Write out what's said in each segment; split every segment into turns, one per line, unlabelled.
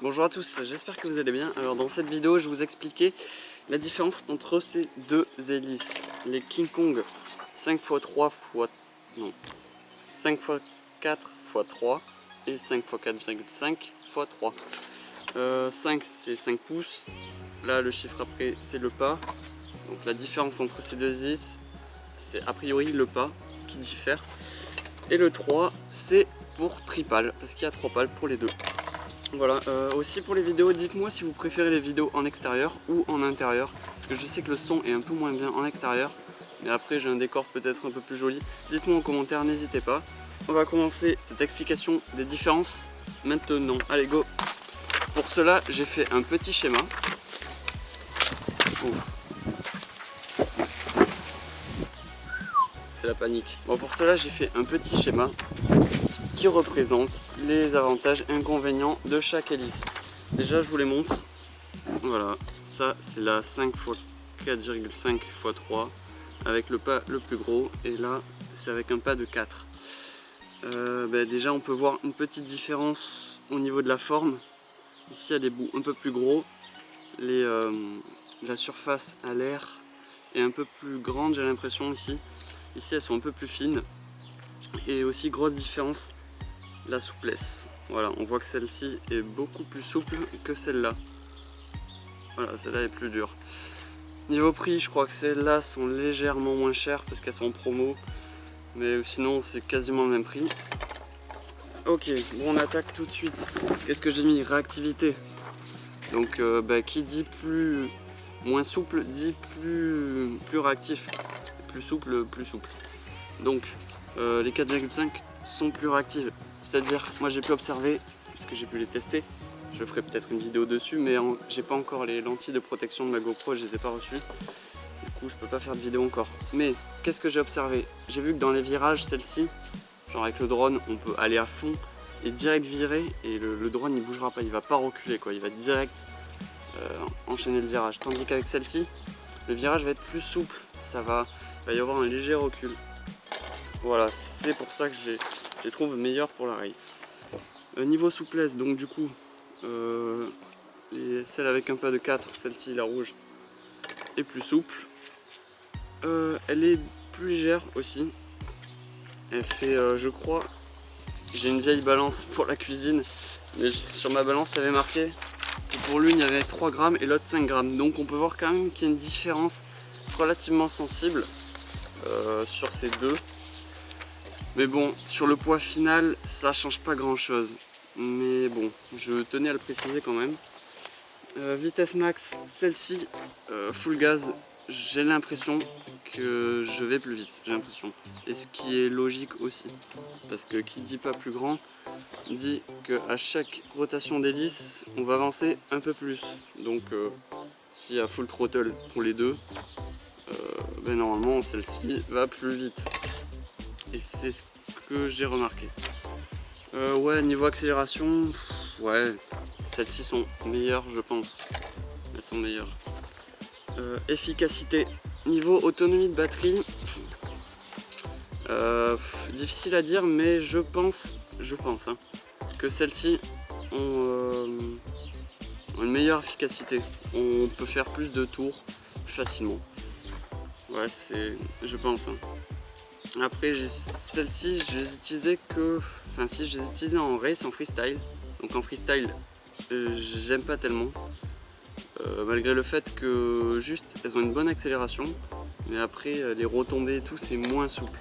Bonjour à tous, j'espère que vous allez bien. Alors dans cette vidéo, je vais vous expliquer la différence entre ces deux hélices. Les King Kong 5x3 non, 5x4x3 et 5x4,5 x 3. 5 c'est 5 pouces, là le chiffre après c'est le pas. Donc la différence entre ces deux hélices, c'est a priori le pas qui diffère. Et le 3 c'est pour tripale, parce qu'il y a 3 pales pour les deux. Voilà, aussi pour les vidéos, dites-moi si vous préférez les vidéos en extérieur ou en intérieur, parce que je sais que le son est un peu moins bien en extérieur, mais après j'ai un décor peut-être un peu plus joli. Dites-moi en commentaire, n'hésitez pas. On va commencer cette explication des différences maintenant. Allez, go! Pour cela, j'ai fait un petit schéma. C'est la panique. Bon, pour cela, j'ai fait un petit schéma qui représente les avantages et inconvénients de chaque hélice. Déjà, je vous les montre. Voilà, ça c'est la 5 x 4,5 x 3 avec le pas le plus gros, et là c'est avec un pas de 4. Déjà on peut voir une petite différence au niveau de la forme. Ici il y a des bouts un peu plus gros, la surface à l'air est un peu plus grande, j'ai l'impression ici. Ici elles sont un peu plus fines, et aussi grosse différence, la souplesse. Voilà, on voit que celle-ci est beaucoup plus souple que celle-là. Voilà, celle-là est plus dure. Niveau prix, je crois que celles-là sont légèrement moins chères parce qu'elles sont en promo. Mais sinon, c'est quasiment le même prix. Ok, bon, on attaque tout de suite. Qu'est-ce que j'ai mis? Réactivité. Donc, qui dit moins souple, dit plus réactif. Plus souple, plus souple. Donc, les 4,5 sont plus réactives. C'est-à-dire, moi j'ai pu observer, parce que j'ai pu les tester, je ferai peut-être une vidéo dessus, mais j'ai pas encore les lentilles de protection de ma GoPro, je les ai pas reçues. Du coup, je peux pas faire de vidéo encore. Mais qu'est-ce que j'ai observé? J'ai vu que dans les virages, celle-ci, genre avec le drone, on peut aller à fond et direct virer, et le drone il bougera pas, il va pas reculer quoi, il va direct enchaîner le virage. Tandis qu'avec celle-ci, le virage va être plus souple, il va y avoir un léger recul. Voilà, c'est pour ça que je les trouve meilleures pour la race. Niveau souplesse, donc du coup, celle avec un pas de 4, celle-ci, la rouge, est plus souple. Elle est plus légère aussi. Elle fait, je crois, j'ai une vieille balance pour la cuisine, mais sur ma balance il y avait marqué que pour l'une il y avait 3 grammes et l'autre 5 grammes. Donc on peut voir quand même qu'il y a une différence relativement sensible sur ces deux. Mais bon, sur le poids final, ça change pas grand chose. Mais bon, je tenais à le préciser quand même. Vitesse max, celle-ci, full gaz, j'ai l'impression que je vais plus vite, j'ai l'impression. Et ce qui est logique aussi. Parce que qui dit pas plus grand, dit qu'à chaque rotation d'hélice, on va avancer un peu plus. Donc s'il y a full throttle pour les deux, normalement celle-ci va plus vite. Et c'est ce que j'ai remarqué. Ouais, niveau accélération, ouais, celles-ci sont meilleures je pense. Elles sont meilleures. Efficacité, niveau autonomie de batterie, difficile à dire, mais je pense que celles-ci ont une meilleure efficacité. On peut faire plus de tours plus facilement. Ouais, je pense. Après, celles-ci, je les utilisais je les utilisais en race, en freestyle. Donc en freestyle, j'aime pas tellement. Malgré le fait que juste, elles ont une bonne accélération. Mais après, les retombées et tout, c'est moins souple.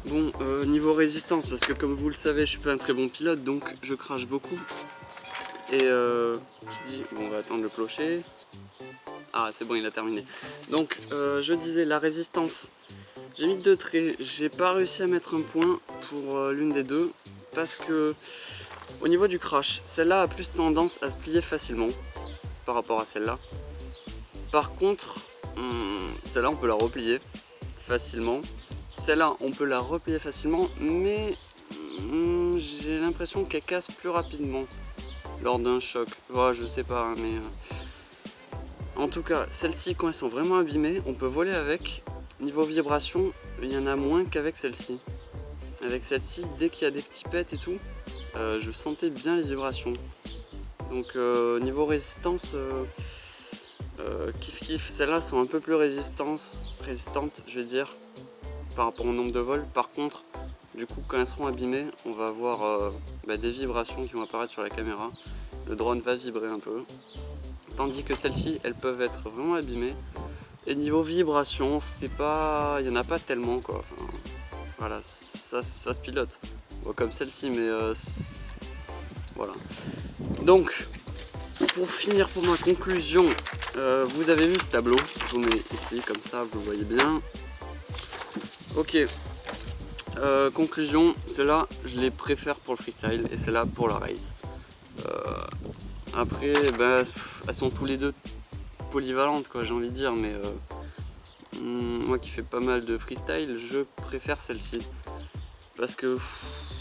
Bon, niveau résistance, parce que comme vous le savez, je suis pas un très bon pilote, donc je crache beaucoup. Et qui dit, bon, on va attendre le clocher. Ah, c'est bon, il a terminé. Donc, je disais, la résistance. J'ai mis 2 traits, j'ai pas réussi à mettre un point pour l'une des deux parce que au niveau du crash, celle-là a plus tendance à se plier facilement par rapport à celle-là. Par contre, celle-là on peut la replier facilement. Celle-là on peut la replier facilement, mais j'ai l'impression qu'elle casse plus rapidement lors d'un choc. Ouais, je sais pas, hein, mais en tout cas, celles-ci quand elles sont vraiment abîmées, on peut voler avec. Niveau vibration, il y en a moins qu'avec celle-ci. Avec celle-ci, dès qu'il y a des petits pets et tout, je sentais bien les vibrations. Donc niveau résistance, kiff kiff, celles-là sont un peu plus résistantes, je vais dire, par rapport au nombre de vols. Par contre, du coup, quand elles seront abîmées, on va avoir des vibrations qui vont apparaître sur la caméra. Le drone va vibrer un peu. Tandis que celles-ci, elles peuvent être vraiment abîmées. Et niveau vibration, c'est pas, il y en a pas tellement quoi. Enfin, voilà, ça se pilote. Bon, comme celle-ci, mais voilà. Donc, pour finir pour ma conclusion, vous avez vu ce tableau, je vous mets ici comme ça vous le voyez bien. Ok, conclusion, celle-là je les préfère pour le freestyle et celle-là pour la race. Après elles sont tous les deux polyvalentes quoi, j'ai envie de dire, mais moi qui fais pas mal de freestyle, je préfère celle-ci parce que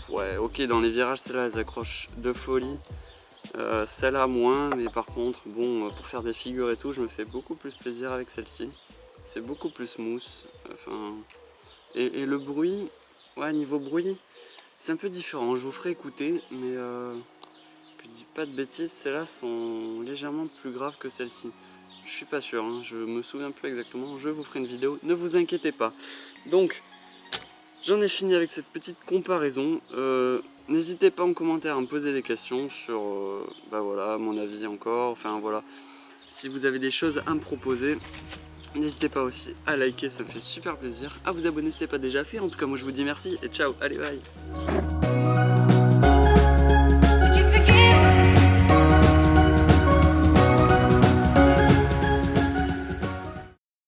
ouais, ok, dans les virages celle-là elles accrochent de folie. Celle-là moins, mais par contre, bon, pour faire des figures et tout, je me fais beaucoup plus plaisir avec celle-ci. C'est beaucoup plus smooth. Enfin, et le bruit, ouais, niveau bruit, c'est un peu différent. Je vous ferai écouter, mais que je dis pas de bêtises, celles-là sont légèrement plus graves que celle-ci. Je suis pas sûr, hein, je me souviens plus exactement. Je vous ferai une vidéo, ne vous inquiétez pas. Donc, j'en ai fini avec cette petite comparaison. N'hésitez pas en commentaire à me poser des questions sur voilà, mon avis encore. Enfin voilà, si vous avez des choses à me proposer, n'hésitez pas aussi à liker, ça me fait super plaisir. À vous abonner si ce n'est pas déjà fait. En tout cas, moi je vous dis merci et ciao, allez bye.